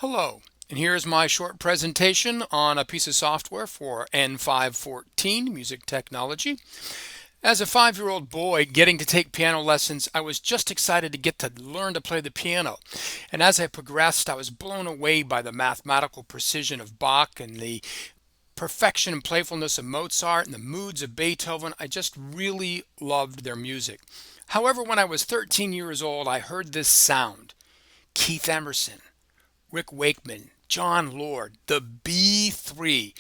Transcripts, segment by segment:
Hello, and here's my short presentation on a piece of software for N514 music technology. As a 5-year-old boy getting to take piano lessons, I was just excited to get to learn to play the piano. And as I progressed, I was blown away by the mathematical precision of Bach and the perfection and playfulness of Mozart and the moods of Beethoven. I just really loved their music. However, when I was 13 years old, I heard this sound. Keith Emerson, Rick Wakeman, John Lord, the B3.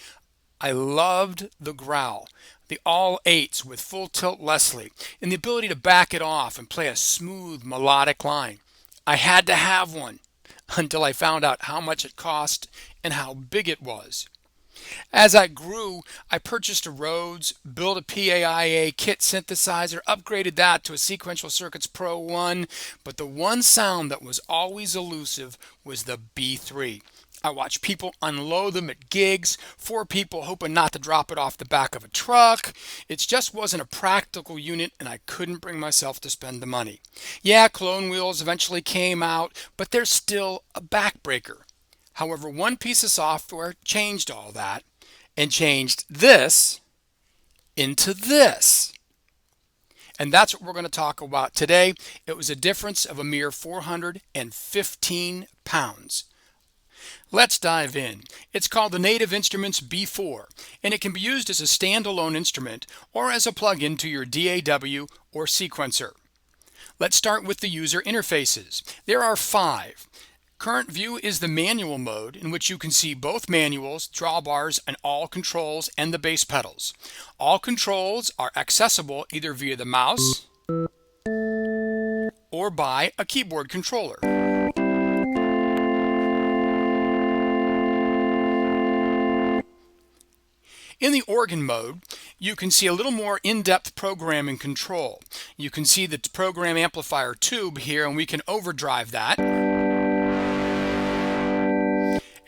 I loved the growl, the all eights with full tilt Leslie, and the ability to back it off and play a smooth melodic line. I had to have one until I found out how much it cost and how big it was. As I grew, I purchased a Rhodes, built a PAIA kit synthesizer, upgraded that to a Sequential Circuits Pro 1, but the one sound that was always elusive was the B3. I watched people unload them at gigs, 4 people hoping not to drop it off the back of a truck. It just wasn't a practical unit and I couldn't bring myself to spend the money. Yeah, clone wheels eventually came out, but they're still a backbreaker. However, one piece of software changed all that and changed this into this. And that's what we're going to talk about today. It was a difference of a mere 415 pounds. Let's dive in. It's called the Native Instruments B4, and it can be used as a standalone instrument or as a plug-in to your DAW or sequencer. Let's start with the user interfaces. There are 5. Current view is the manual mode, in which you can see both manuals, drawbars, and all controls and the bass pedals. All controls are accessible either via the mouse or by a keyboard controller. In the organ mode, you can see a little more in-depth programming control. You can see the program amplifier tube here, and we can overdrive that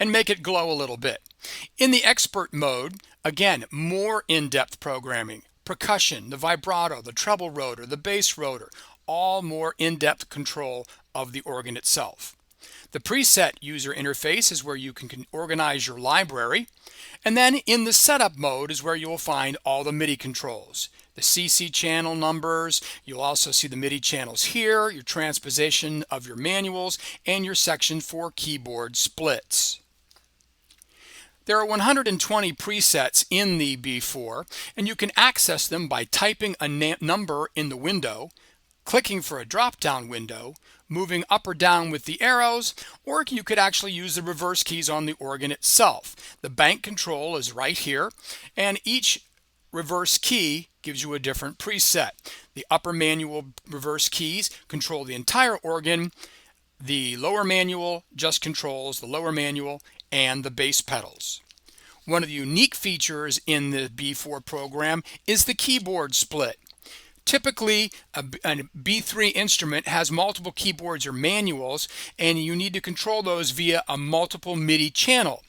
and make it glow a little bit. In the expert mode, again, more in-depth programming. Percussion, the vibrato, the treble rotor, the bass rotor, all more in-depth control of the organ itself. The preset user interface is where you can organize your library. And then in the setup mode is where you will find all the MIDI controls. The CC channel numbers, you'll also see the MIDI channels here, your transposition of your manuals, and your section for keyboard splits. There are 120 presets in the B4, and you can access them by typing a number in the window, clicking for a drop-down window, moving up or down with the arrows, or you could actually use the reverse keys on the organ itself. The bank control is right here, and each reverse key gives you a different preset. The upper manual reverse keys control the entire organ. The lower manual just controls the lower manual and the bass pedals. One of the unique features in the B4 program is the keyboard split. Typically, a B3 instrument has multiple keyboards or manuals, and you need to control those via a multiple MIDI channel.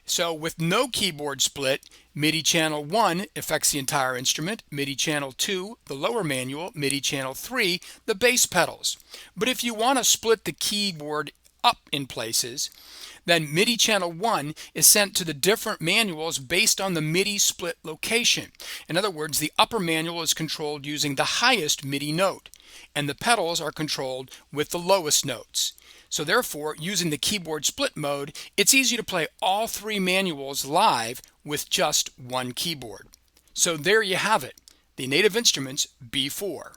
So with no keyboard split, MIDI channel 1 affects the entire instrument, MIDI channel 2, the lower manual, MIDI channel 3, the bass pedals. But if you want to split the keyboard up in places, then MIDI channel 1 is sent to the different manuals based on the MIDI split location. In other words, the upper manual is controlled using the highest MIDI note, and the pedals are controlled with the lowest notes. So therefore, using the keyboard split mode, it's easy to play all 3 manuals live with just one keyboard. So there you have it, the Native Instruments B4.